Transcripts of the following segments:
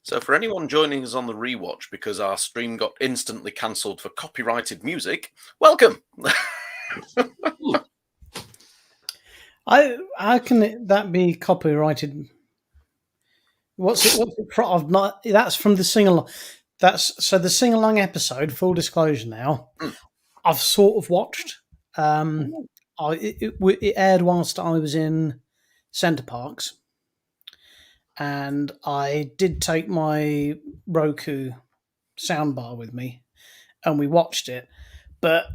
So, for anyone joining us on the rewatch because our stream got instantly cancelled for copyrighted music, welcome. How can that be copyrighted? What's it I've not. That's from the sing along. So the sing along episode. Full disclosure now, I've sort of watched. It aired whilst I was in Centre Parks, and I did take my Roku soundbar with me, and we watched it. But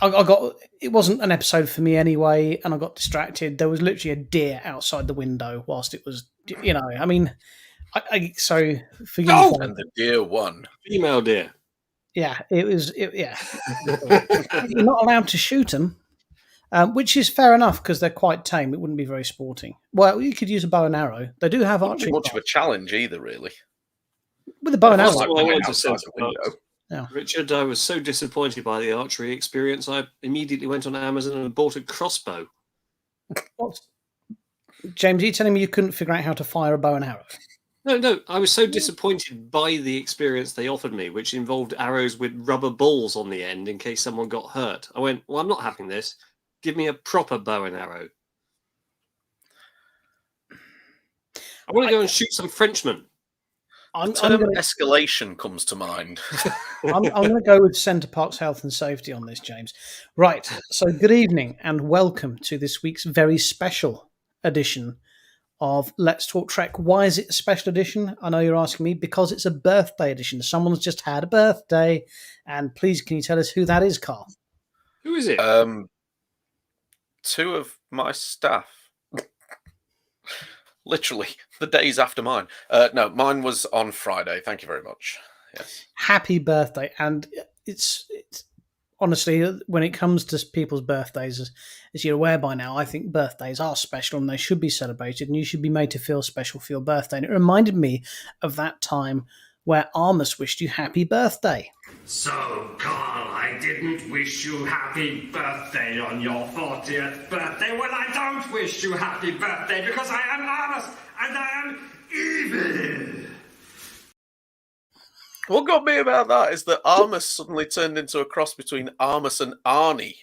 I got it wasn't an episode for me anyway, and I got distracted. There was literally a deer outside the window whilst it was, I mean, so forgive me. And the deer won. Female deer. Yeah, yeah. You're not allowed to shoot them, which is fair enough because they're quite tame. It wouldn't be very sporting. Well, you could use a bow and arrow. They do have archery. Not much of a challenge either, really. With a bow and arrow. Yeah. Richard, I was so disappointed by the archery experience, I immediately went on Amazon and bought a crossbow. What? James, are you telling me you couldn't figure out how to fire a bow and arrow? No, I was so disappointed by the experience they offered me, which involved arrows with rubber balls on the end in case someone got hurt. I went, well, I'm not having this. Give me a proper bow and arrow. I want to go and shoot some Frenchmen. The term escalation comes to mind. I'm going to go with Centre Parks Health and Safety on this, James. Right, so good evening and welcome to this week's very special edition of Let's Talk Trek. Why is it a special edition? I know you're asking me. Because it's a birthday edition. Someone's just had a birthday. And please, can you tell us who that is, Carl? Who is it? Two of my staff. Literally, the days after mine. No, mine was on Friday. Thank you very much. Yes. Happy birthday. And it's honestly, when it comes to people's birthdays, as you're aware by now, I think birthdays are special and they should be celebrated and you should be made to feel special for your birthday. And it reminded me of that time where Armus wished you happy birthday. So, Carl, I didn't wish you happy birthday on your 40th birthday. Well, I don't wish you happy birthday because I am Armus and I am evil. What got me about that is that Armus suddenly turned into a cross between Armus and Arnie.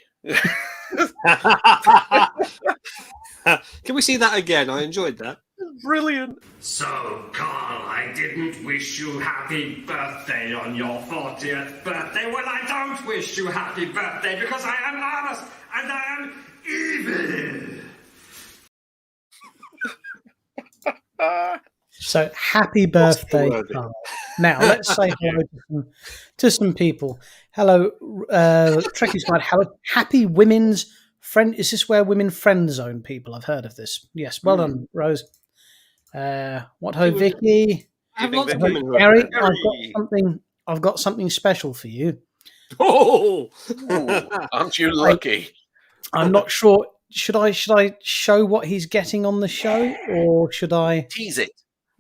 Can we see that again? I enjoyed that. Brilliant. So, Carl, I didn't wish you happy birthday on your 40th birthday. Well, I don't wish you happy birthday because I am Armus and I am evil. So, happy birthday, Carl. Now, let's say hello to some people. Hello, Trekkie Squad. Happy Women's Friend. Is this where women friend zone people? I've heard of this. Yes, well done, Rose. What ho, Vicky? Gary, I've got something special for you. Oh, aren't you lucky? I'm not sure. Should I show what he's getting on the show, or should I tease it?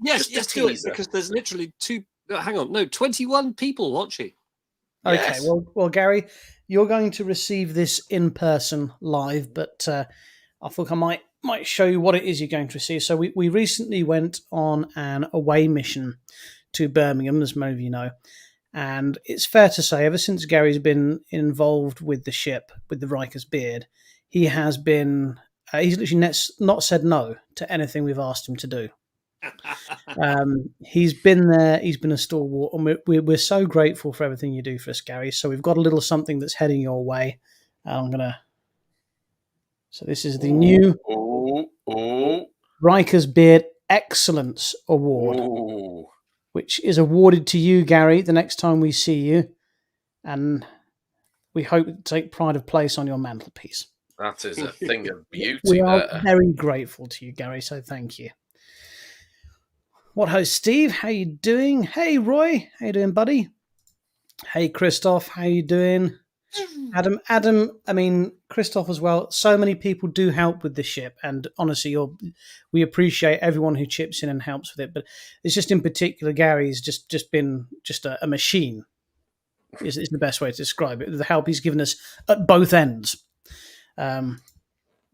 Yes, do it, because there's literally 21 people watching. Okay, yes. well, Gary, you're going to receive this in person live, but I thought I might show you what it is you're going to receive. So we recently went on an away mission to Birmingham, as many of you know, and it's fair to say, ever since Gary's been involved with the ship, with the Riker's Beard, he has been he's literally not said no to anything we've asked him to do. He's been there, he's been a stalwart, and we're so grateful for everything you do for us, Gary. So we've got a little something that's heading your way. So this is the new Riker's Beard Excellence Award, which is awarded to you, Gary, the next time we see you, and we hope to take pride of place on your mantelpiece. That is a thing of beauty. We are very grateful to you, Gary, so thank you. What ho, Steve? How you doing? Hey, Roy. How you doing, buddy? Hey, Christoph. How you doing? Adam. I mean, Christoph as well. So many people do help with the ship, and honestly, we appreciate everyone who chips in and helps with it. But it's just in particular, Gary's just been a machine. Is the best way to describe it. The help he's given us at both ends.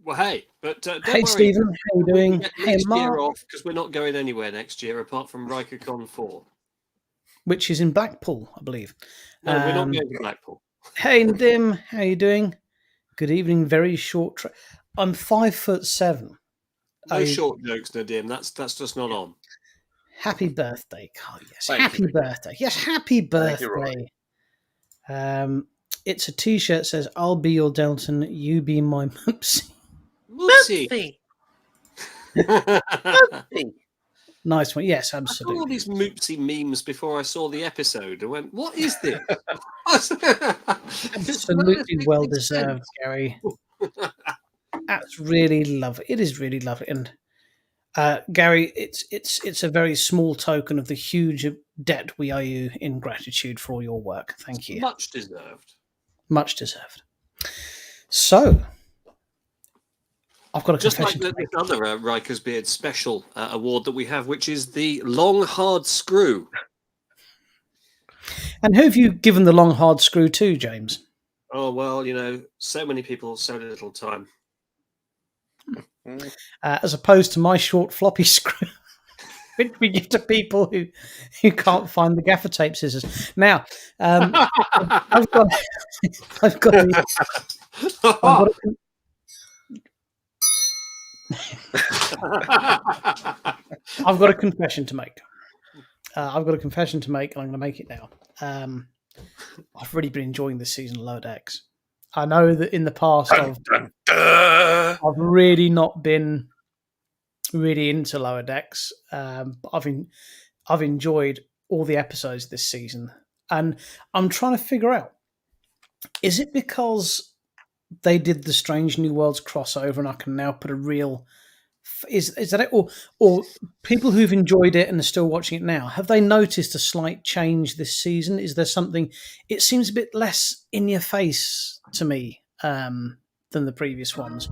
Well, hey, but don't Hey, worry. Stephen, how you We doing? get Hey, next year Mark, off because we're not going anywhere next year apart from RikerCon 4. which is in Blackpool, I believe. No, we're not Um, going to Blackpool. Hey, Dim, how you doing? Good evening. Very short. I'm 5'7". No short jokes, Nadim. That's just not on. Happy birthday, Carl. Yes, Thank happy you. birthday. Yes, happy Thank you, Roy. birthday. It's a T-shirt says, "I'll be your Delton, you be my Moopsy." Moopsy. Moopsy. Nice one. Yes, I saw all absolutely. these Moopsy memes before I saw the episode. I went, "What is this?" Absolutely well deserved, Gary. That's really lovely. It is really lovely, and Gary, it's a very small token of the huge debt we owe you in gratitude for all your work. Thank you. Much deserved. Much deserved. So, I've got a Just like confession to make. this other Riker's Beard special award that we have, which is the Long Hard Screw. And who have you given the long hard screw to, James? Oh, well, so many people, so little time. As opposed to my short floppy screw, which we give to people who can't find the gaffer tape scissors. Now, I've got a confession to make. I've got a confession to make, and I'm going to make it now. I've really been enjoying this season of Lower Decks. I know that in the past I've really not been really into Lower Decks. But I've enjoyed all the episodes this season, and I'm trying to figure out: is it because they did the Strange New Worlds crossover, and I can now put a real is that it, or people who've enjoyed it and are still watching it now, have they noticed a slight change this season? Is there something? It seems a bit less in your face to me than the previous ones.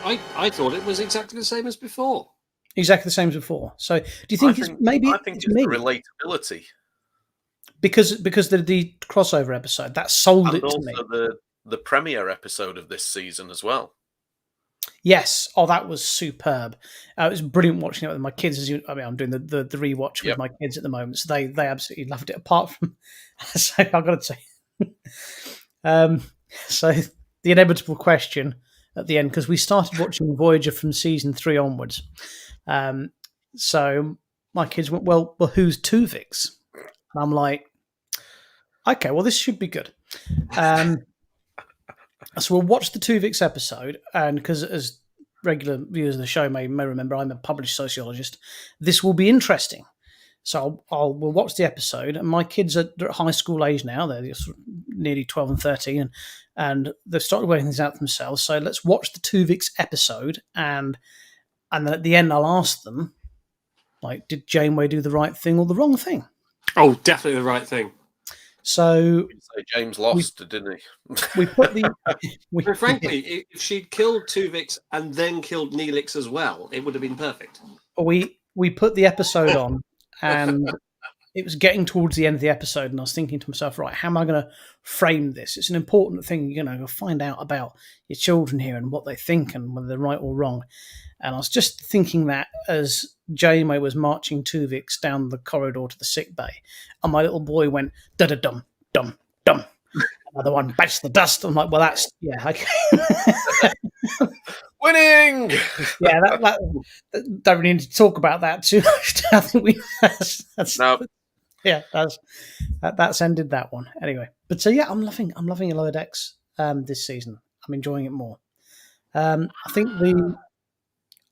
I thought it was exactly the same as before. Exactly the same as before. So, do you think I think it's me? The relatability because the crossover episode that sold and it to me. Also the premiere episode of this season as well. Yes. Oh, that was superb. It was brilliant watching it with my kids. I'm doing the rewatch with my kids at the moment, so they absolutely loved it. Apart from, so I've got to say, so the inevitable question at the end, because we started watching Voyager from season 3 onwards. So my kids went, well, who's Tuvix? And I'm like, okay, well, this should be good. So we'll watch the Tuvix episode, and because as regular viewers of the show may remember, I'm a published sociologist. This will be interesting. So we'll watch the episode, and my kids are at high school age now. They're sort of nearly 12 and 13, and they've started working things out themselves. So let's watch the Tuvix episode, and then at the end I'll ask them, like, did Janeway do the right thing or the wrong thing? Oh, definitely the right thing. So James lost, didn't he? We put the. Frankly, if she'd killed Tuvix and then killed Neelix as well, it would have been perfect. We put the episode on, and it was getting towards the end of the episode, and I was thinking to myself, right, how am I going to frame this? It's an important thing, you'll find out about your children here and what they think and whether they're right or wrong. And I was just thinking that as Janeway was marching Tuvix down the corridor to the sick bay, and my little boy went da-da-dum, dum, dum. Another one bites the dust. I'm like, well, that's, yeah, okay. Winning! Yeah, that don't really need to talk about that too much. I think that's ended that one anyway. But so yeah, I'm loving Lower Decks this season. I'm enjoying it more. I think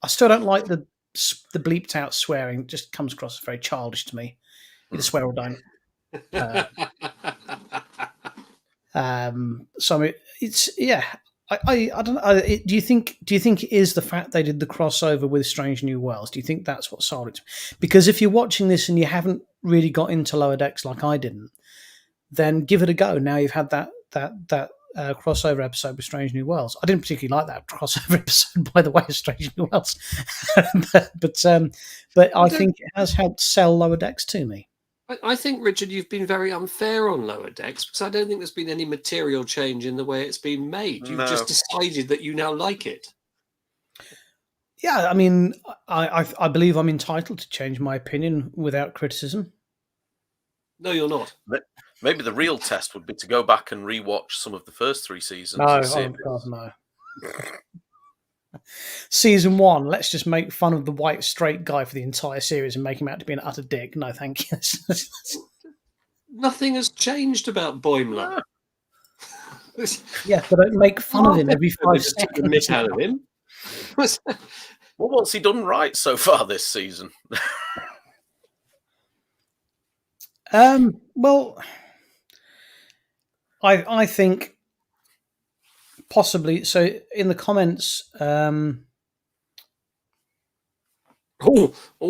I still don't like the bleeped out swearing. It just comes across as very childish to me. Either swear or don't. So I mean, it's I don't know. Do you think it is the fact they did the crossover with Strange New Worlds? Do you think that's what sold it? Because if you're watching this and you haven't really got into Lower Decks like I didn't, then give it a go. Now you've had that crossover episode with Strange New Worlds. I didn't particularly like that crossover episode, by the way, of Strange New Worlds, but I think it has helped sell Lower Decks to me. I think, Richard, you've been very unfair on Lower Decks because I don't think there's been any material change in the way it's been made. You've just decided that you now like it. Yeah, I mean, I believe I'm entitled to change my opinion without criticism. No, you're not. Maybe the real test would be to go back and rewatch some of the first 3 seasons. No, and see oh God, no. Season 1, let's just make fun of the white straight guy for the entire series and make him out to be an utter dick. No, thank you. Nothing has changed about Boimler. Yeah, but don't make fun of him every 5 Just took the mick seconds. out of him. Well, what's he done right so far this season? Well, I think possibly. So in the comments,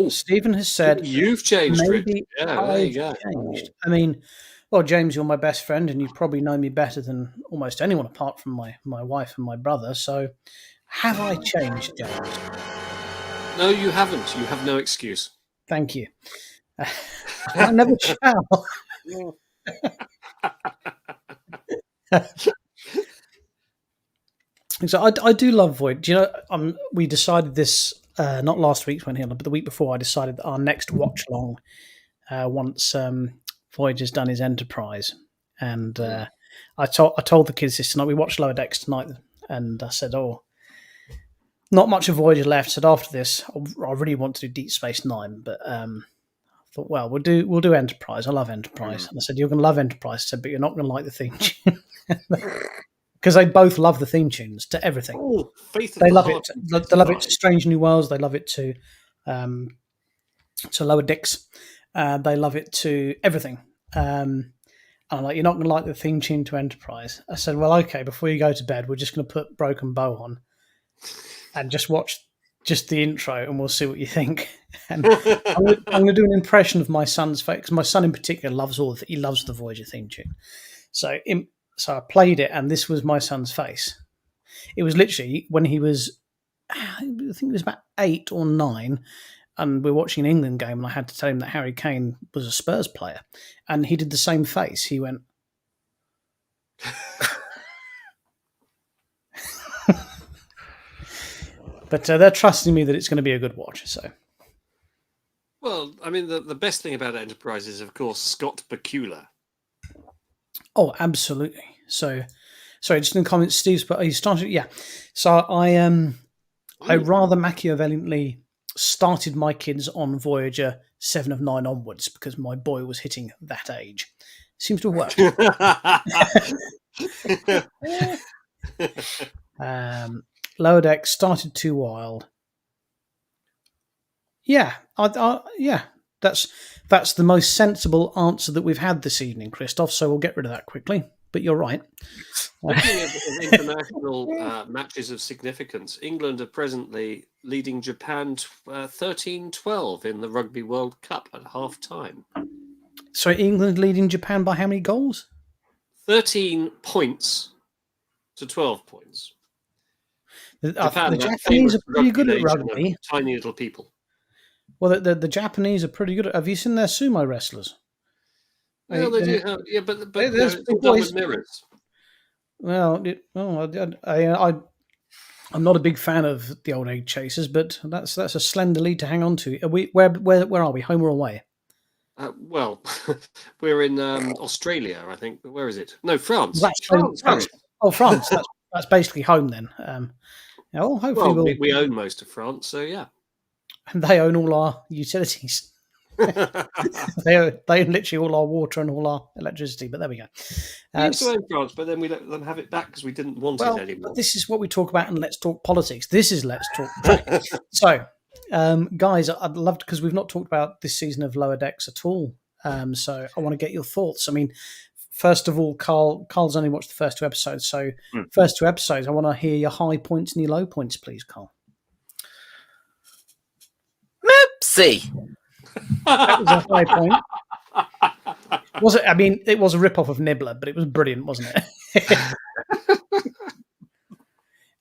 Stephen has said you've changed. maybe Yeah, there I've you go. changed. I mean, well, James, you're my best friend, and you probably know me better than almost anyone apart from my wife and my brother. So, have I changed, James? No, you haven't. You have no excuse. Thank you. I never shall. So I do love Void. Do you know? We decided this not last week when but the week before. I decided that our next watch long, once Voyager's done his Enterprise, and I told the kids this tonight. We watched Lower Decks tonight, and I said, "Oh, not much of Voyager left." Said after this, I really want to do Deep Space Nine, but I thought, well, we'll do Enterprise. I love Enterprise, and I said, "You're going to love Enterprise," I said, "but you're not going to like the theme tune." Because they both love the theme tunes to everything. Oh, they love it. They love it to Strange New Worlds. They love it to Lower Decks. They love it to everything. And I'm like, you're not going to like the theme tune to Enterprise. I said, well, okay. Before you go to bed, we're just going to put Broken Bow on and just watch just the intro, and we'll see what you think. And I'm going to do an impression of my son's face. 'Cause my son in particular loves he loves the Voyager theme tune. So I played it, and this was my son's face. It was literally when he was, I think he was about 8 or 9, and we were watching an England game, and I had to tell him that Harry Kane was a Spurs player, and he did the same face. He went, but they're trusting me that it's going to be a good watch. So, well, I mean, the best thing about Enterprise is, of course, Scott Bakula. oh, absolutely. So, sorry, just in the comments, Steve's. But he started, yeah. So I rather machiavellically started my kids on Voyager 7 of 9 onwards because my boy was hitting that age. Seems to have worked. Lower Deck started too wild. Yeah, yeah. That's the most sensible answer that we've had this evening, Christoph. So we'll get rid of that quickly. But you're right. Looking at international matches of significance, England are presently leading Japan 13-12 in the Rugby World Cup at half time. So England leading Japan by how many goals? 13 points to 12 points. The Japanese are pretty good at rugby. Tiny little people. Well, the Japanese are pretty good at. Have you seen their sumo wrestlers? Well, they do have, yeah, but there's it's all done with mirrors. Well, I'm not a big fan of the old egg chasers, but that's a slender lead to hang on to. Are we where are we? Home or away? Well, we're in Australia, I think. Where is it? No, France. France. Oh, France. That's basically home then. Well, hopefully we own most of France, so yeah. And they own all our utilities. they own literally all our water and all our electricity. But there we go. We used to own France, but then we let them have it back because we didn't want it anymore. This is what we talk about in Let's Talk Politics. This is Let's Talk. So, guys, I'd love to, because we've not talked about this season of Lower Decks at all. So I want to get your thoughts. I mean, first of all, Carl's only watched the first 2 episodes. So first 2 episodes, I want to hear your high points and your low points, please, Carl. Moopsie. That was a high point. Was it? I mean, it was a rip-off of Nibbler, but it was brilliant, wasn't it?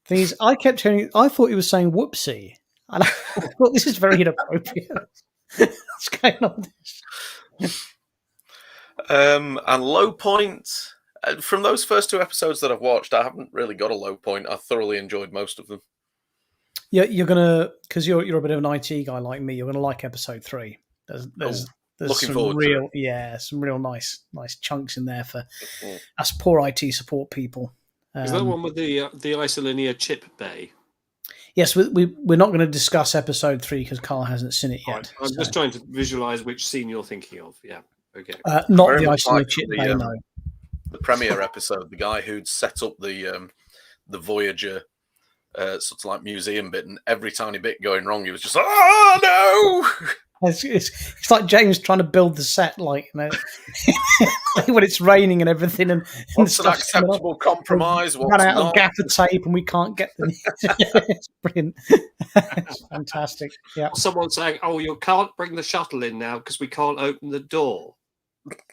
Things I kept hearing. I thought he was saying "whoopsie," and I thought this is very inappropriate. What's going on with this? And low point from those first 2 episodes that I've watched, I haven't really got a low point. I thoroughly enjoyed most of them. Yeah, you're gonna, because you're a bit of an IT guy like me. You're gonna like episode 3. There's looking some forward to real, some real nice chunks in there for Mm. us poor IT support people. Is that one with the isolinear chip bay? Yes, we're not going to discuss episode 3 because Carl hasn't seen it yet. I'm just trying to visualize which scene you're thinking of. Yeah. Okay. Not Very the much isolated like chip the, bay, no. The premiere episode, the guy who'd set up the Voyager sort of like museum bit, and every tiny bit going wrong, he was just like, "Oh no!" It's like James trying to build the set, like, you know, when it's raining and everything, and What's an stuff's coming up. acceptable compromise? Run What's out of not? gaffer tape, and we can't get them. It's brilliant. It's fantastic. Yeah. Someone saying, "Oh, you can't bring the shuttle in now because we can't open the door."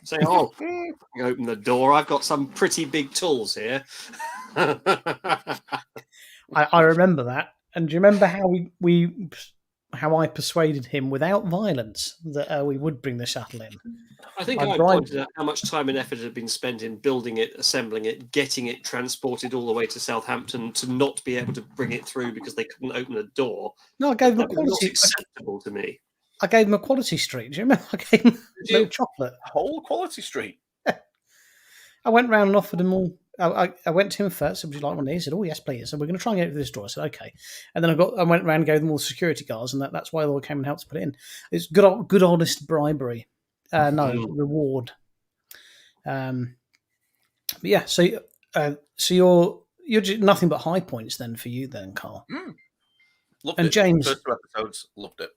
Say, "Oh, you open the door. I've got some pretty big tools here." I remember that. And do you remember how I persuaded him without violence that we would bring the shuttle in? I think I pointed out how much time and effort had been spent in building it, assembling it, getting it transported all the way to Southampton to not be able to bring it through because they couldn't open the door. No, I gave him a That was not quality. acceptable to me. I gave him a quality street. Do you remember? I gave him no chocolate. Whole Quality Street. I went round and offered him all. I went to him first. Would you like one of these? He said, "Oh yes, please." So we're going to try and get it through this door. I said, "Okay." And then I went round and gave them all security guards, and that's why they all came and helped us put it in. It's good honest bribery. Reward. But yeah, so you're just nothing but high points then for you then, Carl. Loved And it. James, First 2 episodes, loved it.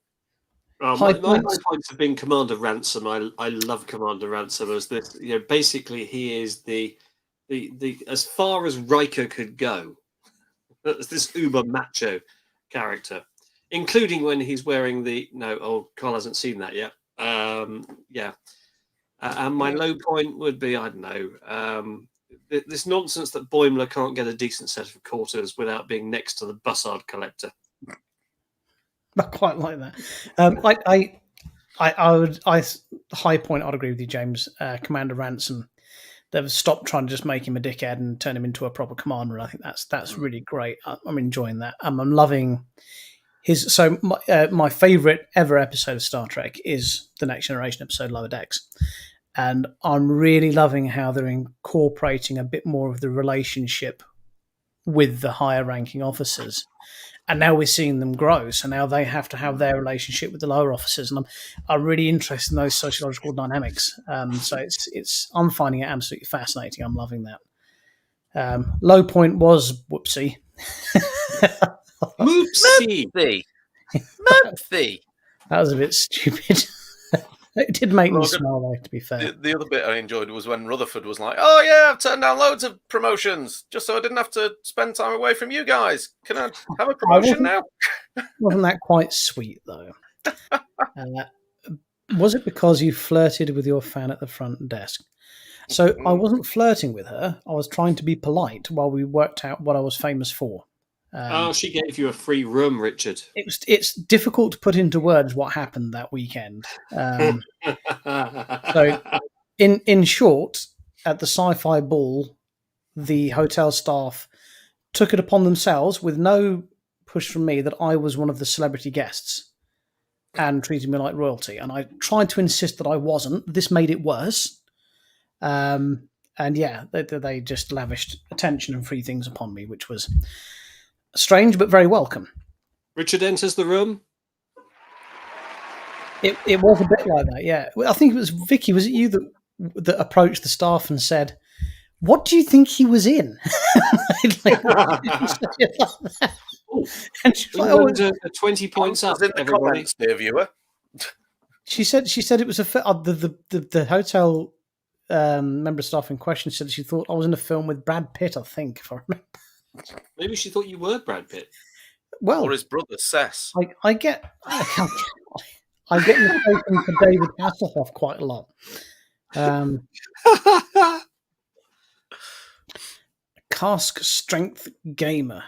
My high points have been Commander Ransom. I love Commander Ransom as this. You know, basically he is the as far as Riker could go. That's this uber macho character, including when he's wearing Carl hasn't seen that yet. And my low point would be, I don't know, this nonsense that Boimler can't get a decent set of quarters without being next to the Bussard collector. I quite like that. High point. I'd agree with you, James. Commander Ransom. They've stopped trying to just make him a dickhead and turn him into a proper commander. And I think that's really great. I'm enjoying that. I'm loving his. So my favorite ever episode of Star Trek is the Next Generation episode, Lower Decks, and I'm really loving how they're incorporating a bit more of the relationship with the higher ranking officers. And now we're seeing them grow. So now they have to have their relationship with the lower officers, and I'm really interested in those sociological dynamics. So I'm finding it absolutely fascinating. I'm loving that. Low point was whoopsie. Whoopsie. That was a bit stupid. It did make me smile, though, to be fair. The other bit I enjoyed was when Rutherford was like, "Oh yeah, I've turned down loads of promotions just so I didn't have to spend time away from you guys. Can I have a promotion now?" Wasn't that quite sweet, though? Was it because you flirted with your fan at the front desk? So I wasn't flirting with her. I was trying to be polite while we worked out what I was famous for. She gave you a free room, Richard. It's difficult to put into words what happened that weekend. So, in short, at the sci-fi ball, the hotel staff took it upon themselves, with no push from me, that I was one of the celebrity guests and treated me like royalty. And I tried to insist that I wasn't. This made it worse. And yeah, they just lavished attention and free things upon me, which was strange but very welcome. Richard enters the room. It was a bit like that, yeah. I think it was Vicky. Was it you that approached the staff and said, "What do you think he was in?" And she's like, "Oh, 20 points up, in the everybody." comments, dear viewer. She said it was the hotel member of staff in question said she thought I was in a film with Brad Pitt. I think, if I remember. Maybe she thought you were Brad Pitt. Well, Or his brother, Sess. I get mistaken for David Hasselhoff quite a lot. Cask Strength Gamer.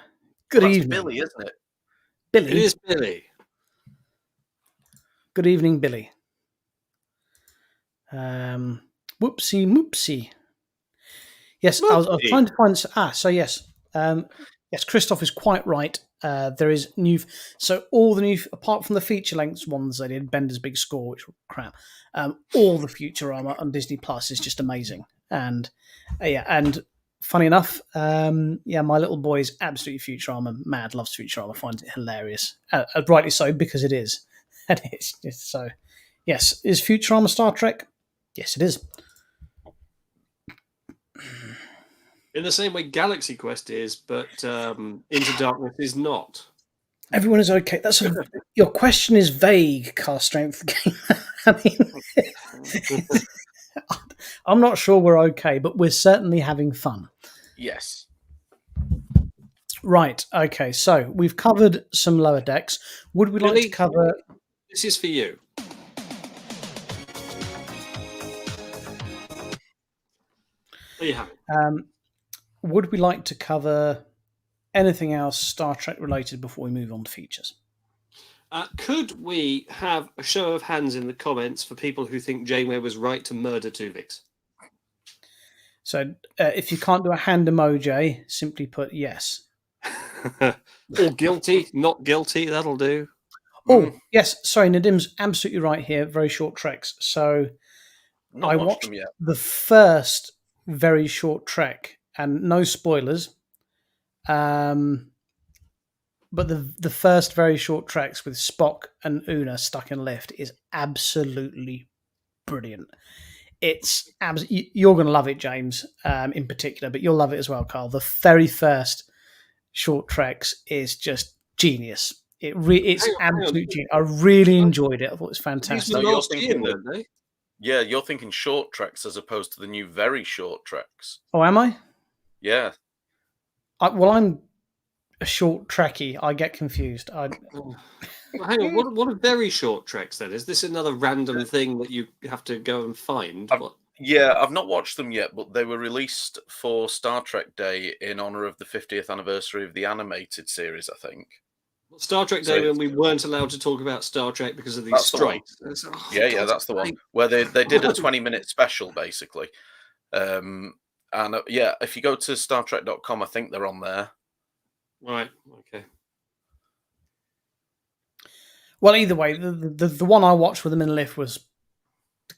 Good That's evening, Billy, isn't it? Billy. It is Billy. Good evening, Billy. Whoopsie moopsie. Yes, I was trying to find. So yes, yes, Christoph is quite right. There is new. So all the new, apart from the feature length ones they did, Bender's Big Score, which were crap. All the Futurama on Disney Plus is just amazing. And yeah, and funny enough, yeah, my little boy is absolutely Futurama mad. Loves Futurama, finds it hilarious. Rightly so, because it is. And it's so. Yes, is Futurama Star Trek? Yes, it is. In the same way Galaxy Quest is, but Into Darkness is not. Everyone is okay. Your question is vague, Car Strength Game. I mean, I'm not sure we're okay, but we're certainly having fun. Yes. Right. Okay. So we've covered some lower decks. Would we like to cover? This is for you. There you have it. Would we like to cover anything else Star Trek related before we move on to features? Could we have a show of hands in the comments for people who think Janeway was right to murder Tuvix? So if you can't do a hand emoji, simply put yes. Or guilty, not guilty, that'll do. Oh, yes. Sorry, Nadim's absolutely right here. Very short treks. So I watched the first very short trek, and no spoilers. But the first very short treks with Spock and Una stuck in a lift is absolutely brilliant. It's you're going to love it, James, in particular, but you'll love it as well, Carl. The very first short treks is just genius. It's absolute genius. I really enjoyed it. I thought it was fantastic. You're thinking short treks as opposed to the new very short treks. Oh, am I? Yeah. I'm a short trekkie. I get confused. Well, hang on. What are very short treks then? Is this another random thing that you have to go and find? Yeah, I've not watched them yet, but they were released for Star Trek Day in honor of the 50th anniversary of the animated series, I think. Star Trek Day, when we weren't allowed to talk about Star Trek because of these strikes. Yeah, that's the one. Where they did a 20-minute special, basically. And yeah, if you go to StarTrek.com, I think they're on there. Right, okay. Well, either way, the one I watched with them in the lift was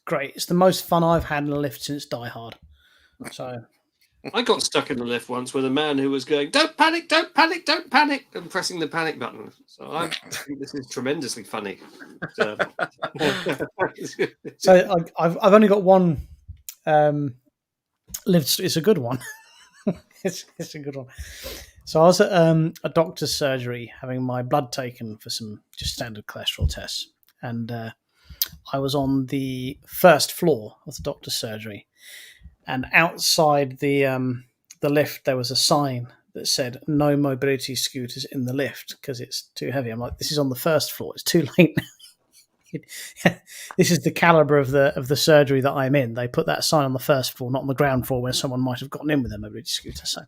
great. It's the most fun I've had in a lift since Die Hard. So I got stuck in the lift once with a man who was going, "Don't panic, don't panic, don't panic," and pressing the panic button. So I think this is tremendously funny. So I've only got one lift. It's a good one. it's a good one. So I was at a doctor's surgery having my blood taken for some just standard cholesterol tests, and I was on the first floor of the doctor's surgery, and outside the lift there was a sign that said "No mobility scooters in the lift" because it's too heavy. I'm like, this is on the first floor. It's too late now. This is the caliber of the surgery that I'm in. They put that sign on the first floor, not on the ground floor, where someone might have gotten in with a mobility scooter. So,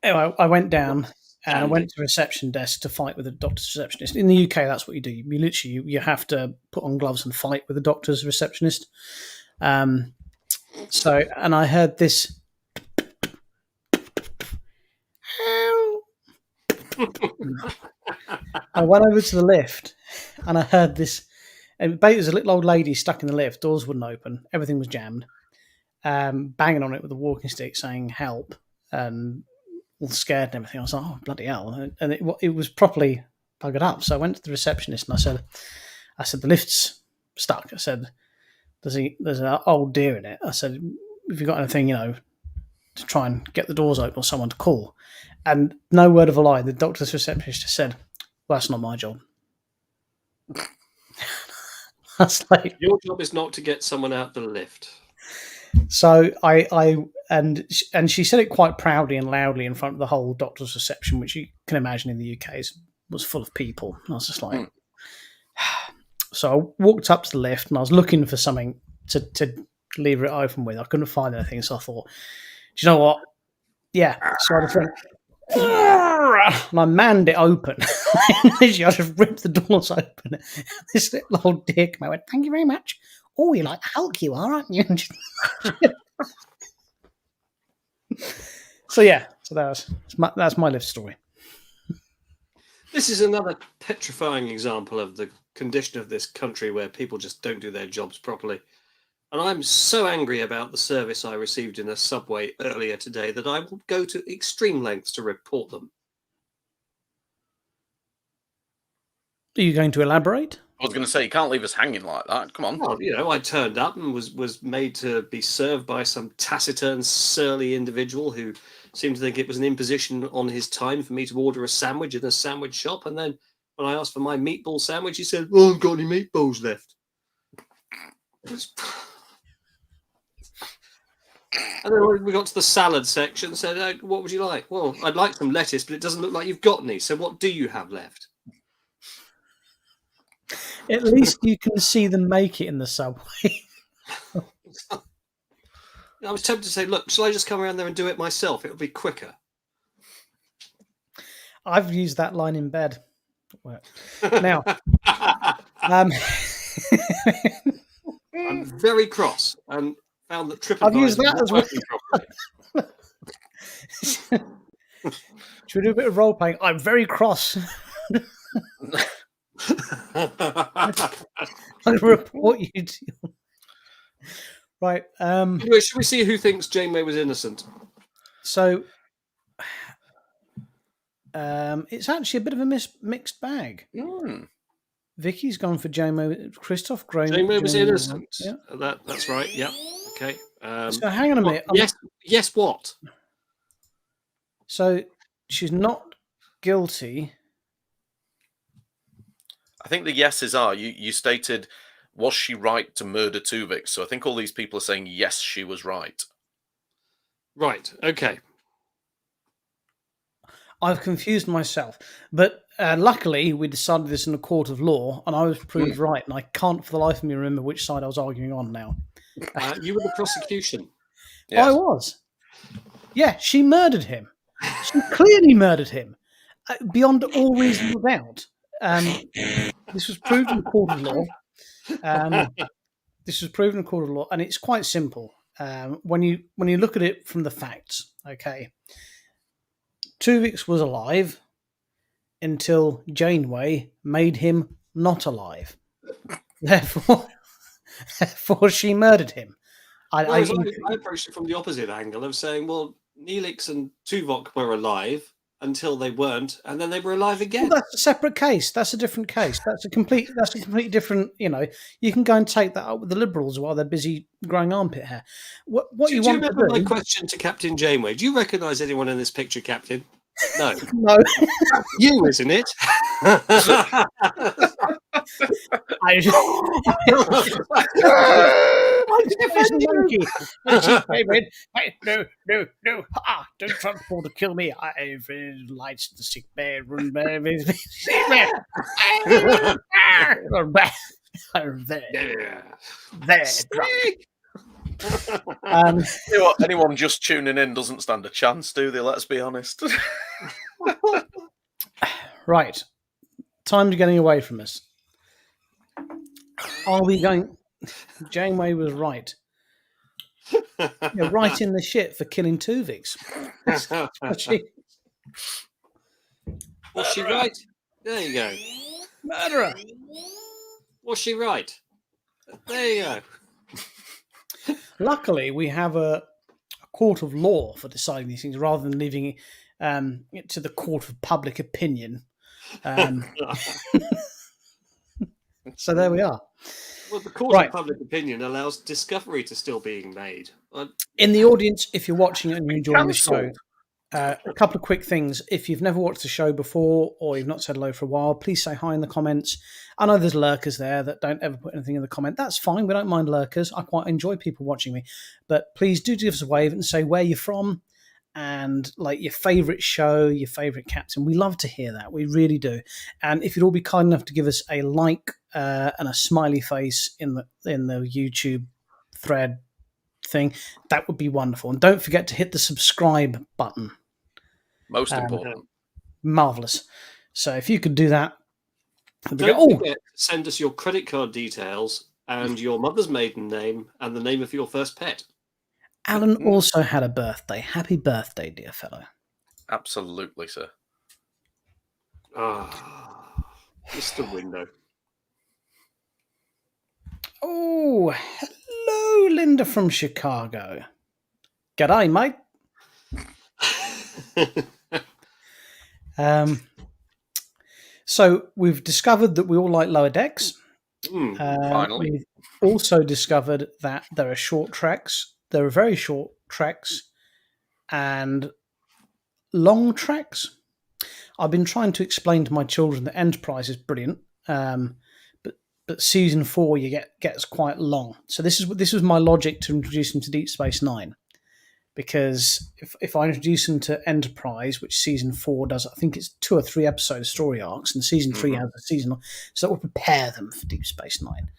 anyway, I went down and I went to the reception desk to fight with the doctor's receptionist. In the UK, that's what you do. You literally you have to put on gloves and fight with the doctor's receptionist. So, and I heard this. I went over to the lift and I heard this. And it was a little old lady stuck in the lift. Doors wouldn't open. Everything was jammed. Banging on it with a walking stick, saying "help," and all scared and everything. I was like, "Oh bloody hell!" And it was properly buggered up. So I went to the receptionist and I said, "The lift's stuck." I said, "There's an old deer in it." I said, "Have you got anything, to try and get the doors open or someone to call?" And no word of a lie, the doctor's receptionist just said, "Well, that's not my job." That's like, your job is not to get someone out the lift. So and she said it quite proudly and loudly in front of the whole doctor's reception, which you can imagine in the UK was full of people. And I was just like, So I walked up to the lift and I was looking for something to leave it open with. I couldn't find anything, so I thought, do you know what? Yeah. So I just went, and I manned it open. I just ripped the doors open. This little old dick, I went, "Thank you very much." Oh, you're like Hulk, you are, aren't you? So yeah, so that's my live story. This is another petrifying example of the condition of this country where people just don't do their jobs properly. And I'm so angry about the service I received in a subway earlier today that I will go to extreme lengths to report them. Are you going to elaborate? I was going to say, you can't leave us hanging like that. Come on. Well, I turned up and was made to be served by some taciturn, surly individual who seemed to think it was an imposition on his time for me to order a sandwich in a sandwich shop. And then when I asked for my meatball sandwich, he said, "Well, I haven't got any meatballs left." And then we got to the salad section and said, "What would you like?" "Well, I'd like some lettuce, but it doesn't look like you've got any. So what do you have left?" At least you can see them make it in the subway. I was tempted to say, "Look, shall I just come around there and do it myself? It'll be quicker." I've used that line in bed. Now, I'm very cross and found that TripAdvisor I've used that as well. Should we do a bit of role playing? I'm very cross. I'll report you to. Right. Anyway, should we see who thinks Janeway was innocent? So, it's actually a bit of a mixed bag. Vicky's gone for Janeway. Christoph Graham. Janeway was innocent. Yeah. That's right. Yeah. Okay. So hang on a minute. Yes. What? So she's not guilty. I think the yeses are. You stated, was she right to murder Tuvix? So I think all these people are saying, yes, she was right. Right. Okay. I've confused myself. But luckily, we decided this in a court of law, and I was proved right, and I can't for the life of me remember which side I was arguing on now. You were the prosecution. Yes. I was. Yeah, she murdered him. She clearly murdered him. Beyond all reasonable doubt. This was proved in a court of law. And it's quite simple. When you look at it from the facts, okay. Tuvix was alive until Janeway made him not alive. Therefore, she murdered him. I approached it from the opposite angle of saying, well, Neelix and Tuvok were alive until they weren't, and then they were alive again. Well, that's a separate case. That's a different case. That's a completely different. You can go and take that up with the Liberals while they're busy growing armpit hair. Do you remember my question to Captain Janeway? Do you recognise anyone in this picture, Captain? No. No. You, isn't it? No. Don't transport to kill me. I've lights to the sick bedroom. There. Anyone just tuning in doesn't stand a chance, do they? Let's be honest. Right. Time to getting away from us. Are we going? Janeway was right. Right in the shit for killing Tuvix. Was she right? There you go. Murderer. Was she right? There you go. Luckily, we have a court of law for deciding these things rather than leaving it to the court of public opinion. So there we are. Well, the court of public opinion allows discovery to still being made. In the audience, if you're watching it and you're enjoying the show, a couple of quick things. If you've never watched the show before or you've not said hello for a while, please say hi in the comments. I know there's lurkers there that don't ever put anything in the comment. That's fine. We don't mind lurkers. I quite enjoy people watching me. But please do give us a wave and say where you're from and like your favourite show, your favourite captain. We love to hear that. We really do. And if you'd all be kind enough to give us a like and a smiley face in the YouTube thread thing, that would be wonderful. And don't forget to hit the subscribe button. Most important. Marvellous. So if you could do that. Don't forget to send us your credit card details and your mother's maiden name, and the name of your first pet. Alan also had a birthday. Happy birthday, dear fellow. Absolutely, sir. Mr. Window. Oh, hello, Linda from Chicago. G'day, mate. So we've discovered that we all like Lower Decks. Finally. We've also discovered that there are short tracks. There are very short tracks and long tracks. I've been trying to explain to my children that Enterprise is brilliant, but season 4 gets quite long. So this was my logic to introduce them to Deep Space Nine, because if I introduce them to Enterprise, which season 4 does, I think it's 2 or 3 episode story arcs, and season 3 has a season, so that will prepare them for Deep Space Nine.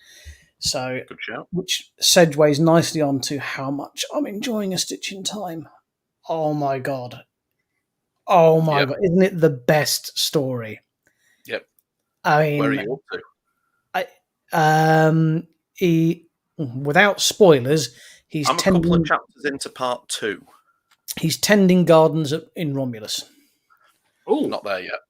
So, Good shout. Which segues nicely onto how much I'm enjoying A Stitch in Time. Oh my god! Oh my god! Isn't it the best story? Yep. I mean, where are you up to? Without spoilers, he's I'm a couple of chapters into part 2. He's tending gardens in Romulus. Oh, not there yet.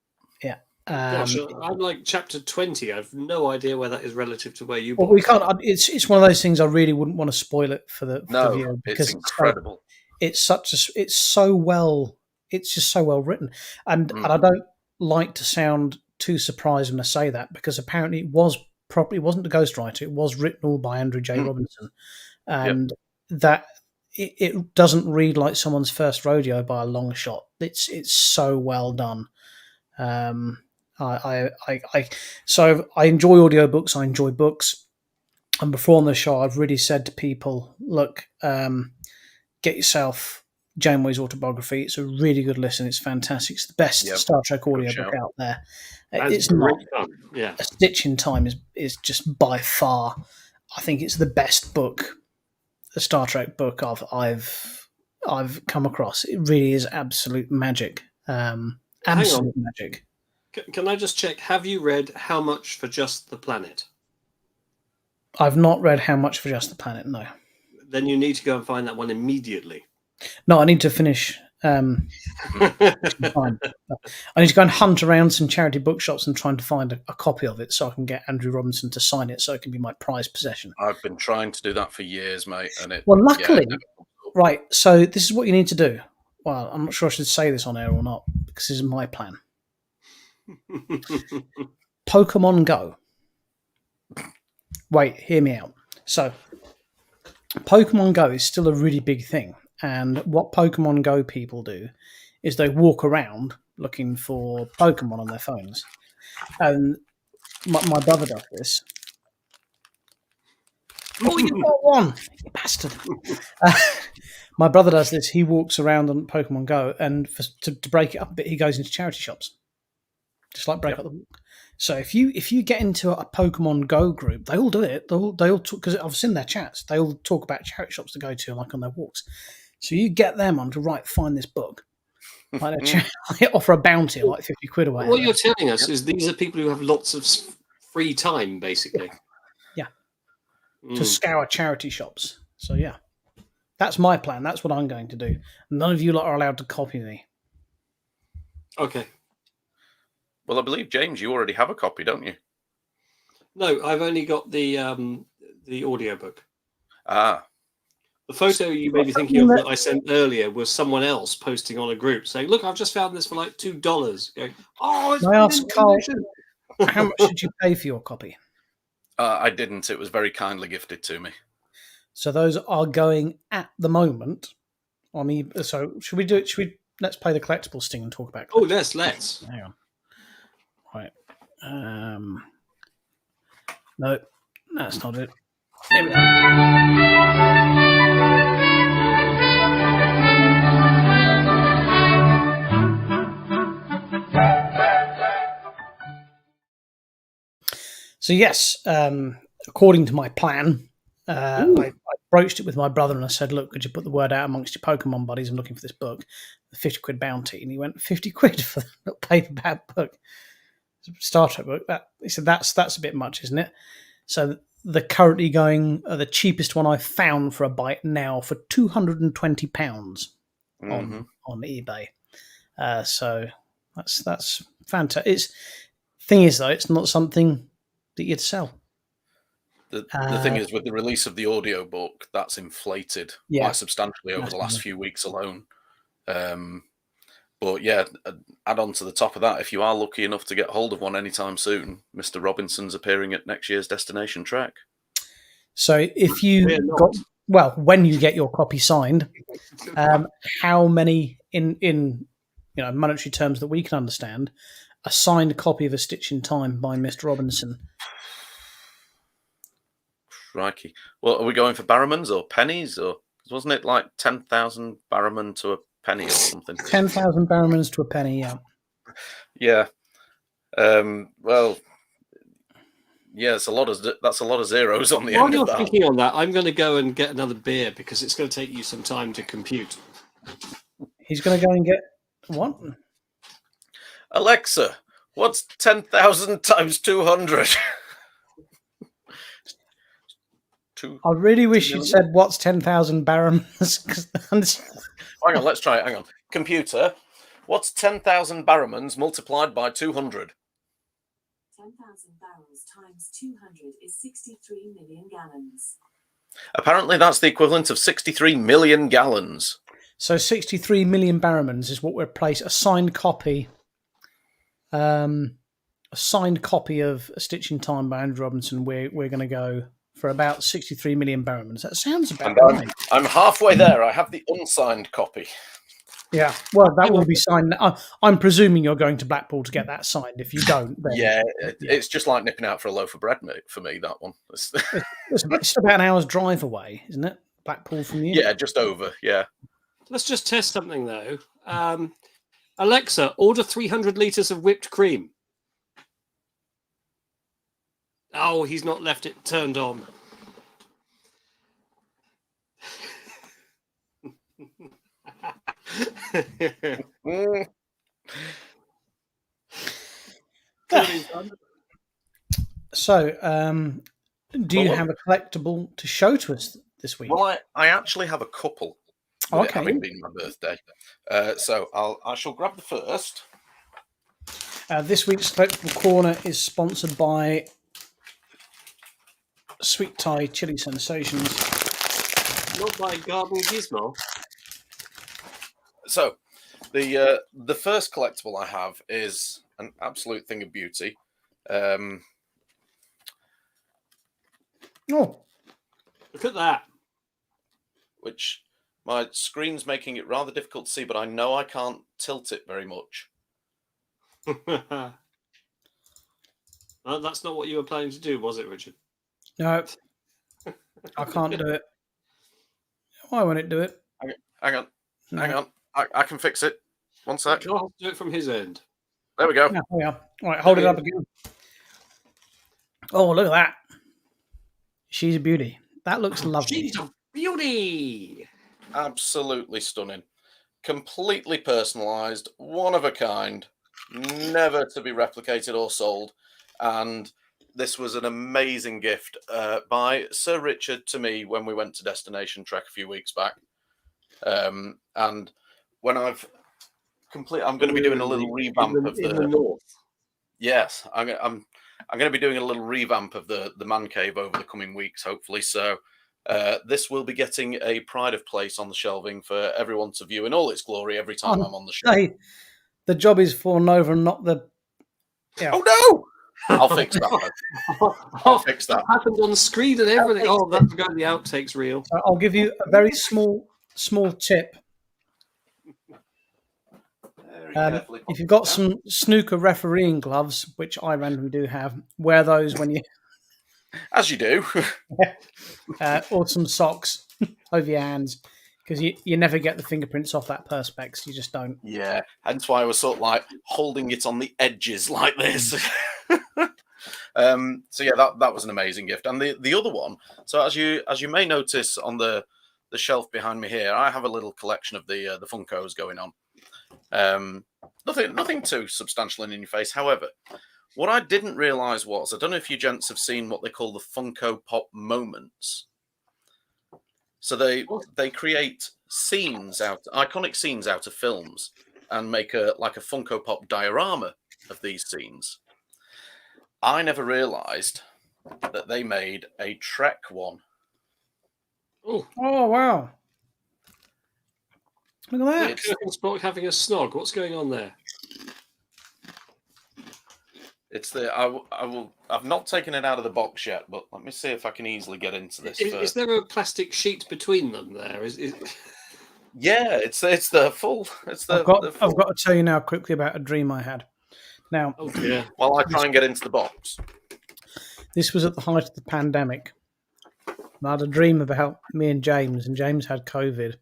Yeah. Gosh, I'm like chapter 20. I've no idea where that is relative to where you. Well, we can't. It's one of those things. I really wouldn't want to spoil it for the viewer, because it's incredible. It's so well. It's just so well written, and I don't like to sound too surprised when I say that, because apparently it wasn't a ghostwriter. It was written all by Andrew J. Robinson, and that it doesn't read like someone's first rodeo by a long shot. It's so well done. So I enjoy audiobooks. I enjoy books, and before on the show, I've really said to people, look, get yourself Janeway's autobiography. It's a really good listen. It's fantastic. It's the best Star Trek audiobook out there. It's not. Yeah. A Stitch in Time is just by far, I think it's the best book, a Star Trek book I've come across. It really is absolute magic. Absolute magic. Can I just check? Have you read How Much for Just the Planet? I've not read How Much for Just the Planet. No. Then you need to go and find that one immediately. No, I need to finish. I need to go and hunt around some charity bookshops and trying to find a copy of it so I can get Andrew Robinson to sign it so it can be my prized possession. I've been trying to do that for years, mate. Luckily, right, so this is what you need to do. Well, I'm not sure I should say this on air or not, because this is my plan. Pokemon Go. Wait, hear me out. So, Pokemon Go is still a really big thing. And what Pokemon Go people do is they walk around looking for Pokemon on their phones. And my brother does this. Oh, you got one, you bastard! My brother does this. He walks around on Pokemon Go, and to break it up a bit, he goes into charity shops, just like break up the walk. So if you get into a Pokemon Go group, they all do it. They all talk, because I've seen their chats. They all talk about charity shops to go to, like on their walks. So you get them on to find this book. Like they offer a bounty, like 50 quid or whatever. What you're telling us is these are people who have lots of free time, basically. Yeah. To scour charity shops. So yeah, that's my plan. That's what I'm going to do. None of you lot are allowed to copy me. Okay. Well, I believe, James, you already have a copy, don't you? No, I've only got the audiobook. Ah. The photo you may be thinking of that I sent earlier was someone else posting on a group saying, look, I've just found this for like $2. Going, it's I asked Carl, how much did you pay for your copy? I didn't. It was very kindly gifted to me. So those are going at the moment on eBay. So should we do it? Let's play the collectible sting and talk about collectibles. Oh, let's. Hang on. Right. No, that's not it. Here we go. So yes, according to my plan, I broached it with my brother and I said, look, could you put the word out amongst your Pokemon buddies? I'm looking for this book, the 50 quid bounty. And he went, 50 quid for the little paperback book, Star Trek book. He said, that's a bit much, isn't it? So the currently going the cheapest one I found for a bike now for £220 on eBay. So that's fantastic. Thing is though, it's not something that you'd sell. The thing is, with the release of the audiobook, that's inflated quite substantially over the last few weeks alone. But yeah, add on to the top of that, if you are lucky enough to get hold of one anytime soon, Mr. Robinson's appearing at next year's Destination Trek. So if you when you get your copy signed, how many in monetary terms that we can understand, a signed copy of A Stitch in Time by Mr. Robinson? Crikey. Well, are we going for Barrowmans or pennies? Or wasn't it like 10,000 Barrowman to a penny or something? 10,000 Barrowmans to a penny, yeah. Yeah. Well, yeah, that's a lot of zeros on the While end you're of that. thinking on that, I'm going to go and get another beer because it's going to take you some time to compute. He's going to go and get what? Alexa, what's 10,000 times 200? I really wish you'd said what's 10,000 Barrowmans. Hang on, let's try it. Hang on. Computer, what's 10,000 Barrowmans multiplied by 200? 10,000 barrels times 200 is 63 million gallons. Apparently that's the equivalent of 63 million gallons. So 63 million Barrowmans is what we're placed. A signed copy of A Stitch in Time by Andrew Robinson. We're going to go for about 63 million Barrowmans. That sounds about right. I'm halfway there. I have the unsigned copy. Yeah, well, that will be signed. I'm presuming you're going to Blackpool to get that signed. If you don't, then it's just like nipping out for a loaf of bread, mate, for me, that one. It's about an hour's drive away, isn't it? Blackpool from you? Yeah, just over, yeah. Let's just test something, though. Alexa, order 300 litres of whipped cream. Oh, he's not left it turned on. So, do you have a collectible to show to us this week? Well, I actually have a couple. Okay. It having been my birthday. So I shall grab the first. This week's Collectible Corner is sponsored by Sweet Thai Chili Sensations. Not by Garden Gizmo. So, the first collectible I have is an absolute thing of beauty. Oh, look at that! Which my screen's making it rather difficult to see, but I know I can't tilt it very much. Well, that's not what you were planning to do, was it, Richard? no, I can't do it. Why won't it do it? Hang on. I can fix it. One sec. Can I do it from his end? There we go. Yeah, we are. All right, hold it up again. Oh, look at that. She's a beauty. That looks lovely. She's a beauty. Absolutely stunning. Completely personalised, one of a kind, never to be replicated or sold. And this was an amazing gift by Sir Richard to me when we went to Destination Trek a few weeks back. And when I'm going to be doing a little revamp of the north. Yes, I'm going to be doing a little revamp of the man cave over the coming weeks, hopefully. So this will be getting a pride of place on the shelving for everyone to view in all its glory every time I'm on the show. Hey, the job is fallen over and not the. Yeah. Oh no! I'll fix that. I'll fix that. Happened on screen and everything. Oh, that's got the outtakes reel. I'll give you a very small tip. If you've got some snooker refereeing gloves, which I randomly do have, wear those when you. As you do. Or some socks over your hands, because you never get the fingerprints off that Perspex. You just don't. Yeah, hence why I was sort of like holding it on the edges like this. So yeah, that was an amazing gift. And the other one, so as you may notice on the shelf behind me here, I have a little collection of the Funkos going on. Nothing too substantial in your face. However, What I didn't realise was, I don't know if you gents have seen what they call the Funko Pop moments. So they create iconic scenes out of films, and make a Funko Pop diorama of these scenes. I never realised that they made a Trek one. Oh, Oh, wow. Look at that. It's, Kirk and Spock having a snog. What's going on there? it's the I've not taken it out of the box yet, but let me see if I can easily get into this. Is there a plastic sheet between them there? Yeah, it's the full. It's the. I've got to tell you now quickly about a dream I had. Now, Oh dear. While I try and get into the box. this was at the height of the pandemic. I had a dream about me and James had COVID,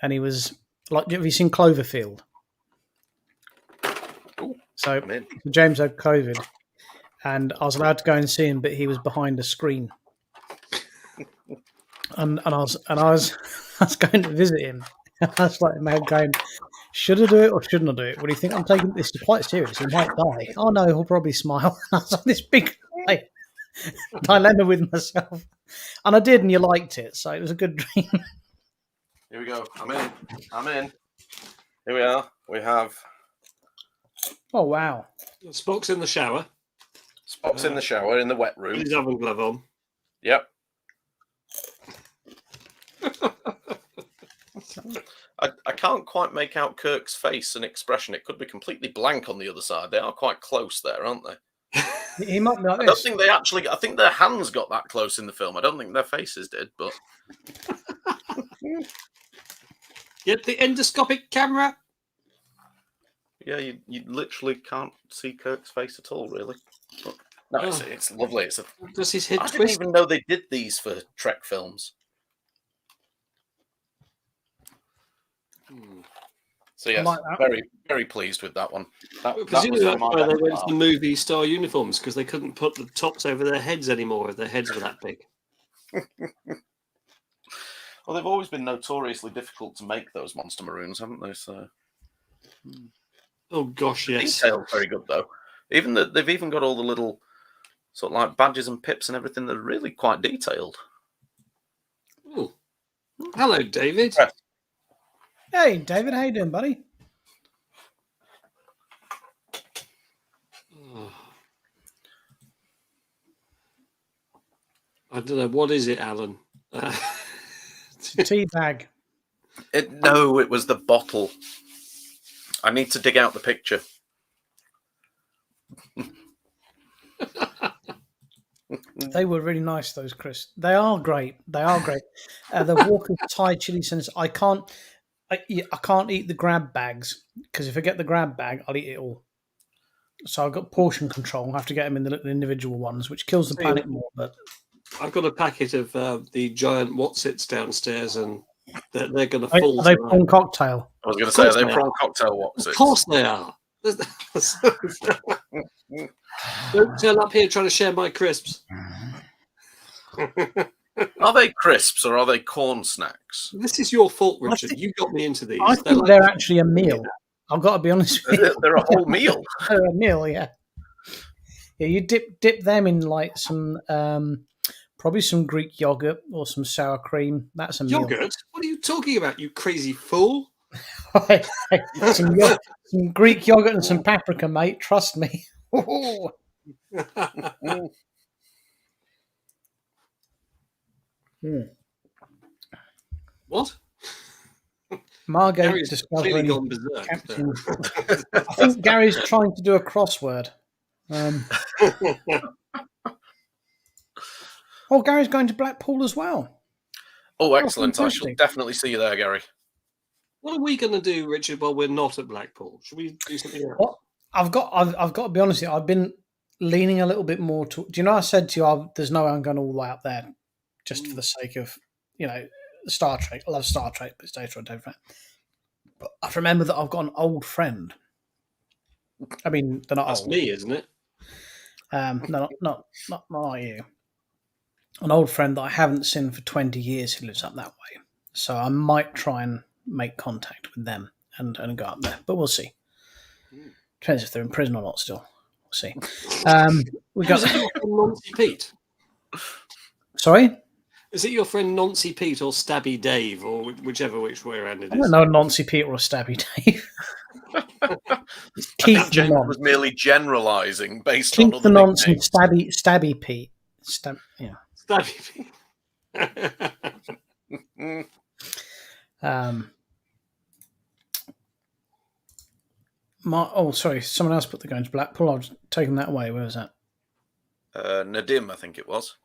and he was like, have you seen Cloverfield? So I'm in. James had COVID, and I was allowed to go and see him, but he was behind a screen. And I was I was going to visit him. I was like, man, going, should I do it or shouldn't I do it? What do you think? I'm taking this quite serious. He might die. Oh no, he'll probably smile. I was like this big dilemma with myself, and I did, and you liked it, so it was a good dream. Here we go. I'm in. Here we are. We have Oh wow! Spock's in the shower. Spock's in the shower in the wet With room. his oven glove on. Yep. I can't quite make out Kirk's face and expression. It could be completely blank on the other side. They are quite close there, aren't they? He might be like I don't this. think they actually. I think their hands got that close in the film. I don't think their faces did, but Get the endoscopic camera. yeah, you literally can't see Kirk's face at all, really. But, no, it's lovely. Does his head I didn't twist? even know they did these for Trek films. So yes, like that. very, very pleased with that one. That Presumably was that's my why they best went part. to the movie star uniforms, because they couldn't put the tops over their heads anymore if their heads were that big. Well, they've always been notoriously difficult to make, those monster maroons, haven't they? So Oh gosh, yes. detail's very good though. They've even got all the little sort of like badges and pips and everything. They're really quite detailed. Ooh. Hello, David. Yes. Hey, David, how you doing, buddy? Oh. I don't know. What is it, Alan? It's a tea bag. No, it was the bottle. I need to dig out the picture. They were really nice, those, Chris. They are great. They are great. The Walker's Thai chili sentence. I can't eat the grab bags, because if I get the grab bag, I'll eat it all. So I've got portion control. I have to get them in the little individual ones, which kills the planet more. But I've got a packet of the giant Watsits downstairs, and they're going to are fall. they tonight. prawn cocktail? I was going to say, are they they prawn cocktail wotsits? Of course they are. Don't turn up here trying to share my crisps. Are they crisps or are they corn snacks? This is your fault, Richard. You got me into these. I think they're actually a meal. I've got to be honest with you. They're a whole meal. They're a meal, yeah. Yeah, you dip them in like some probably some Greek yogurt or some sour cream. That's a meal. Yogurt? What are you talking about, you crazy fool? some Greek yogurt and some paprika, mate. Trust me. What? Margot Gary's clearly discovering gone berserk. Captain. I think Gary's trying to do a crossword. Oh, Gary's going to Blackpool as well. Oh, excellent. I shall fantastic. definitely see you there, Gary. What are we going to do, Richard, while we're not at Blackpool? Should we do something else? Well, I've got to be honest with you. I've been leaning a little bit more to. Do you know I said to you, there's no way I'm going all the way up there, just for the sake of Star Trek. I love Star Trek, but it's Data on Data. But I remember that I've got an old friend. I mean, they're not That's old. me, isn't it? No, not you. An old friend that I haven't seen for 20 years who lives up that way. So I might try and make contact with them and go up there. But we'll see. Depends if they're in prison or not still. see. We Is got. it your friend Nancy Pete? Sorry, Is it your friend Nancy Pete or Stabby Dave, or which way around it I is? don't know Nancy Pete or Stabby Dave. It's I Keith think the James Nonce. was merely generalising based on Keith other the Nonce and nicknames. Stabby Pete. Yeah. Stabby Pete. Mm. Sorry, someone else put the going to Blackpool. I've taken that away. Where was that? Nadim, I think it was.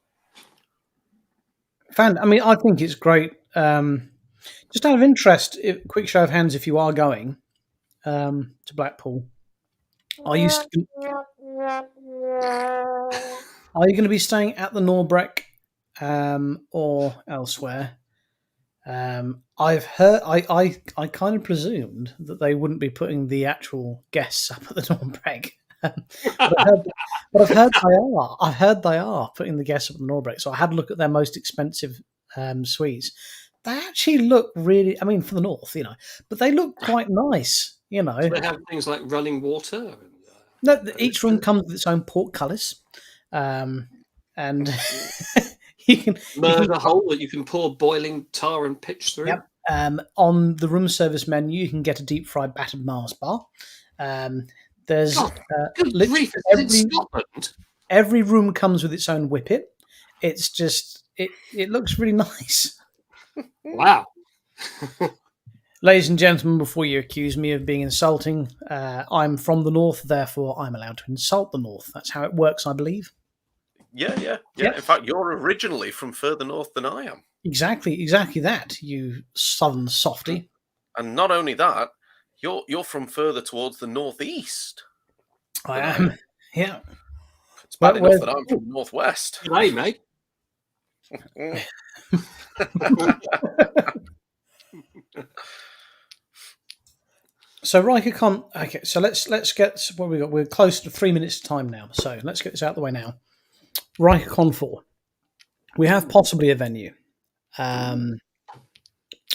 I think it's great. Just out of interest, quick show of hands, if you are going to Blackpool, are you going to be staying at the Norbreck or elsewhere? I've heard. I kind of presumed that they wouldn't be putting the actual guests up at the Norbreck. But I've heard they are. I've heard they are putting the guests up at the Norbreck. So I had a look at their most expensive suites. They actually look really. I mean, for the north, but they look quite nice. Do they have things like running water? No, each room comes with its own portcullis, and you can Murder hole that you can pour boiling tar and pitch through. Yep. On the room service menu, you can get a deep fried battered Mars bar. There's Good grief, is it Scotland? every room comes with its own whippet. It's just it looks really nice. Wow. Ladies and gentlemen, before you accuse me of being insulting, I'm from the north, therefore I'm allowed to insult the north. That's how it works, I believe. Yeah. Yep. In fact, you're originally from further north than I am. Exactly that, you southern softy. And not only that, you're from further towards the northeast. I am. Yeah. It's bad enough that I'm from the northwest. Hey, mate. So RikerCon. Okay, so let's get what we got. We're close to 3 minutes time now, so let's get this out of the way now. RikerCon 4. We have possibly a venue. The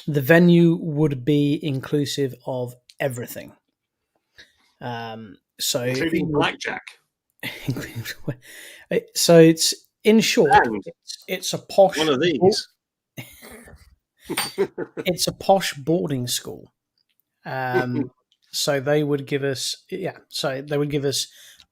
venue would be inclusive of everything. So including blackjack. So it's in short, it's a posh one of these. It's a posh boarding school. So they would give us,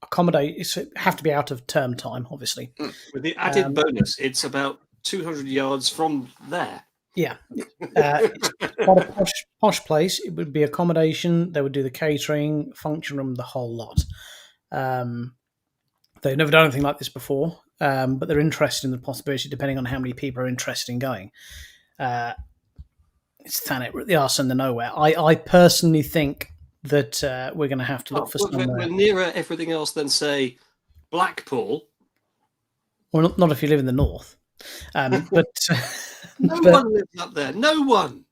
accommodate. It have to be out of term time, obviously. With the added bonus, it's about 200 yards from there. Yeah, it's quite a posh place. It would be accommodation. They would do the catering, function room, the whole lot. They've never done anything like this before, but they're interested in the possibility, depending on how many people are interested in going. It's Thanet, the arse and the nowhere. I personally think that we're going to have to look for somewhere. We're nearer everything else than, say, Blackpool. Well, not if you live in the north. But no one lives up there. No one.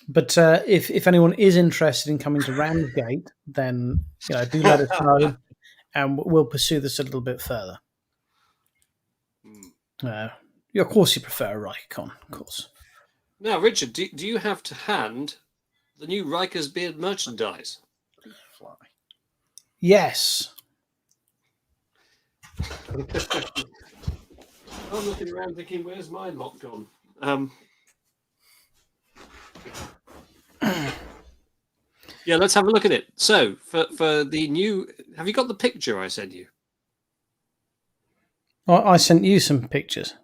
But if anyone is interested in coming to Ramsgate, then do let us know, and we'll pursue this a little bit further. Of course, you prefer a RikerCon, of course. Now, Richard, do you have to hand the new Riker's Beard merchandise? Yes. I'm looking around thinking, where's my lock gone? Yeah, let's have a look at it. So, for the new... Have you got the picture I sent you? I sent you some pictures.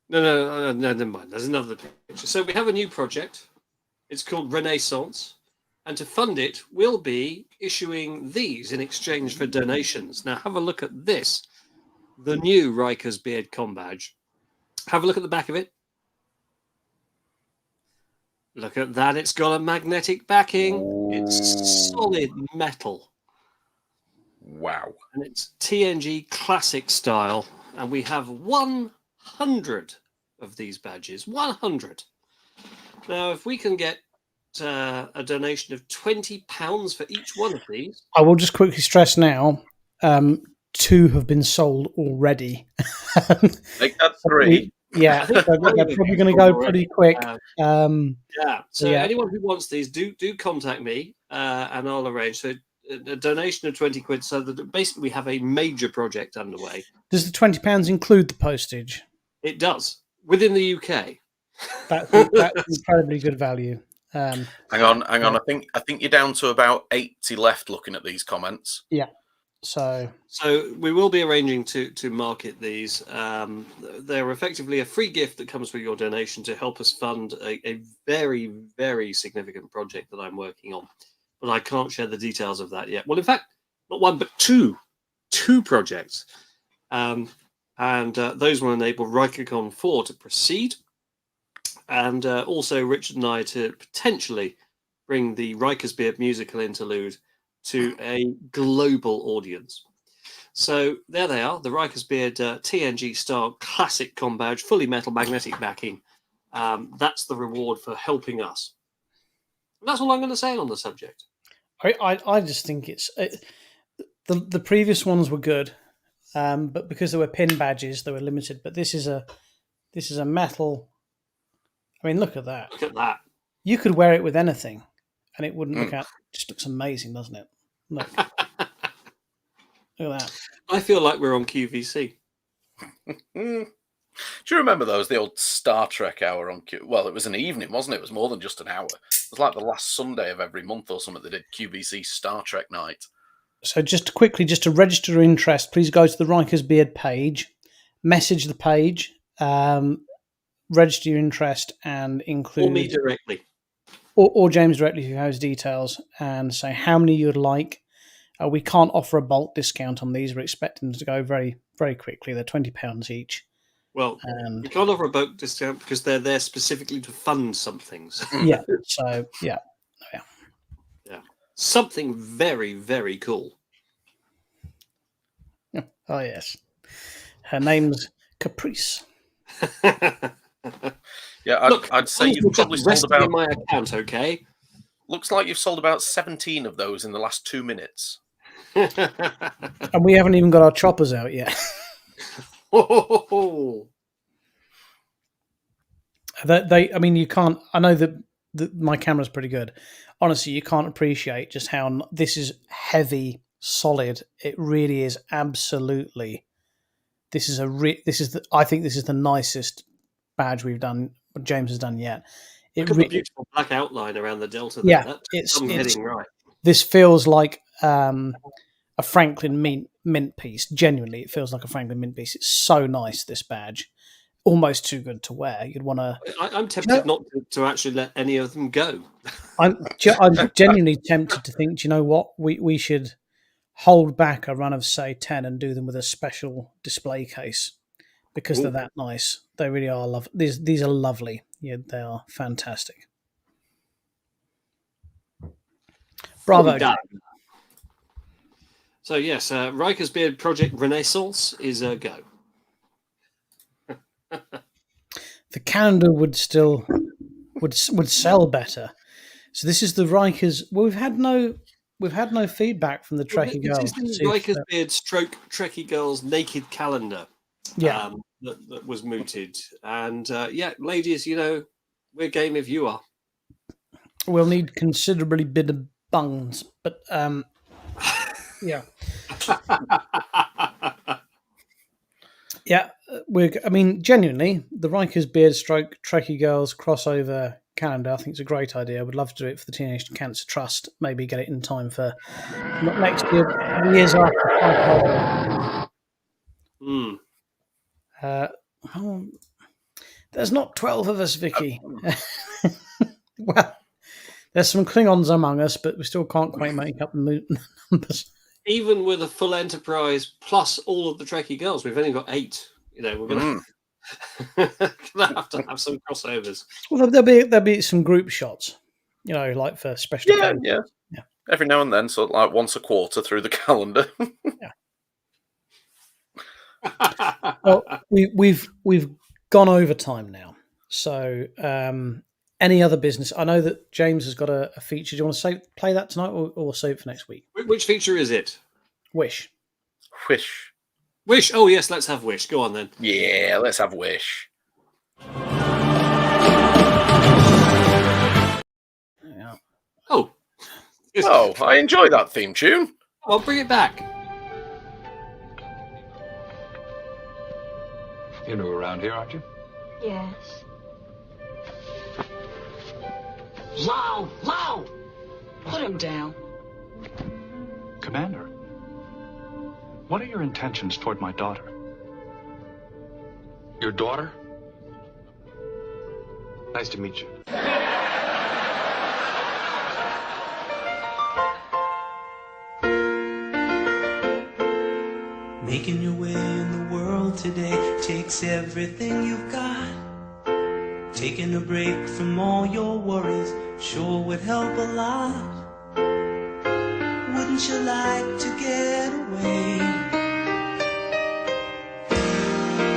No, never mind. There's another picture. So we have a new project. It's called Renaissance. And to fund it, we'll be issuing these in exchange for donations. Now, have a look at this. The new Riker's Beard Com badge. Have a look at the back of it. Look at that. It's got a magnetic backing. It's solid metal. Wow. And it's TNG classic style. And we have 100 of these badges. 100. Now, if we can get a donation of £20 for each one of these. I will just quickly stress now, 2 have been sold already. Make that 3. Yeah, they're probably going to go pretty quick. So anyone who wants these, do contact me, and I'll arrange. So a donation of 20 quid, so that basically we have a major project underway. Does the £20 include the postage? It does, within the UK. That's incredibly good value. Hang on. I think you're down to about 80 left. Looking at these comments. Yeah. So we will be arranging to market these. They're effectively a free gift that comes with your donation to help us fund a very, very significant project that I'm working on. But I can't share the details of that yet. Well, in fact, not one, but two projects. And those will enable RikerCon 4 to proceed. And also Richard and I to potentially bring the Riker's Beard musical interlude to a global audience. So there they are, the Riker's Beard TNG style classic com badge, fully metal magnetic backing. That's the reward for helping us. And that's all I'm going to say on the subject. I just think it's the previous ones were good, but because they were pin badges, they were limited. But this is a metal. I mean, look at that. Look at that. You could wear it with anything, and it wouldn't look out. Just looks amazing, doesn't it? Look. Look at that. I feel like we're on QVC. Do you remember those, the old Star Trek hour on Q? Well, it was an evening, wasn't it? It was more than just an hour. It was like the last Sunday of every month or something. They did QVC Star Trek night. So just to register your interest, please go to the Riker's Beard page, message the page, register your interest, and include... Or me directly. Or James directly, who has details, and say how many you'd like. We can't offer a bulk discount on these. We're expecting them to go very, very quickly. They're £20 each. Well, we can't offer a bulk discount because they're there specifically to fund some things. Yeah. So, yeah. Something very, very cool. Oh, yes. Her name's Caprice. Yeah, Look, I'd say you've probably sold about... my account, okay? Looks like you've sold about 17 of those in the last 2 minutes. And we haven't even got our choppers out yet. I mean, you can't... I know that my camera's pretty good. Honestly, you can't appreciate just how this is heavy, solid. It really is absolutely... I think this is the nicest badge we've done, what James has done yet. Look at the beautiful black outline around the delta there. Yeah, it's heading right. This feels like a Franklin mint piece. Genuinely, it feels like a Franklin mint piece. It's so nice, this badge. Almost too good to wear. You'd want to... I'm tempted not to actually let any of them go. I'm genuinely tempted to think, do you know what? We should hold back a run of, say, 10 and do them with a special display case because they're that nice. They really are lovely. These are lovely. Yeah, they are fantastic. Bravo. So, yes, Riker's Beard Project Renaissance is a go. The calendar would sell better. So this is the Rikers. Well, we've had no feedback from the Trekkie Girls. This is the Riker's Beard stroke Trekkie Girls naked calendar. Yeah, that was mooted, and ladies, we're game if you are. We'll need considerably bit of bungs, but yeah. Yeah, genuinely, the Riker's Beard stroke Trekkie Girls crossover calendar, I think it's a great idea. I would love to do it for the Teenage Cancer Trust. Maybe get it in time for not next year, the years after. There's not 12 of us, Vicky. Well, there's some Klingons among us, but we still can't quite make up the numbers. Even with a full Enterprise plus all of the Trekkie Girls, we've only got 8. We're going to have to have some crossovers. Well, there'll be some group shots, like for special. Yeah. Every now and then, sort of like once a quarter through the calendar. Yeah. Well, we've gone over time now. So, any other business? I know that James has got a feature. Do you want to play that tonight, or we'll save it for next week? Which feature is it? Wish. Wish. Oh yes, let's have Wish. Go on then. Yeah, let's have Wish. Yeah. Oh, Oh, I enjoy that theme tune. Well, bring it back. You're new around here, aren't you? Yes. Loud! Loud! Put him down. Commander, what are your intentions toward my daughter? Your daughter? Nice to meet you. Making your way in the world today takes everything you've got. Taking a break from all your worries sure would help a lot. Wouldn't you like to get away?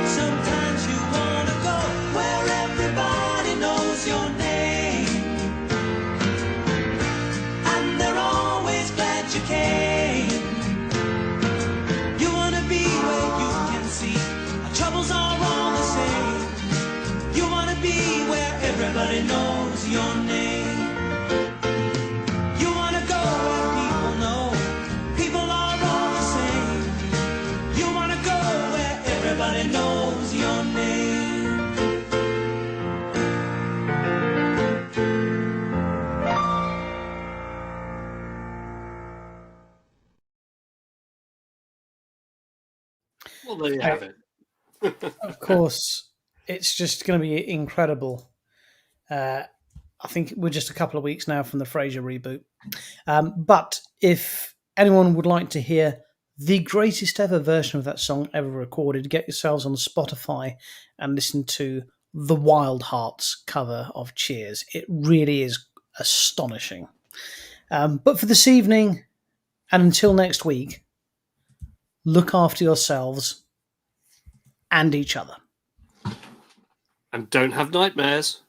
Sometimes you wanna go where everybody knows your name, and they're always glad you came. You wanna be where you can see our troubles are all the same. You wanna be where everybody knows your name. You wanna go where people know people are all the same. You wanna go where everybody knows your name. Well, there you have it. Of course, it's just going to be incredible. I think we're just a couple of weeks now from the Frasier reboot. But if anyone would like to hear the greatest ever version of that song ever recorded, get yourselves on Spotify and listen to the Wild Hearts cover of Cheers. It really is astonishing. But for this evening, and until next week, look after yourselves and each other. And don't have nightmares.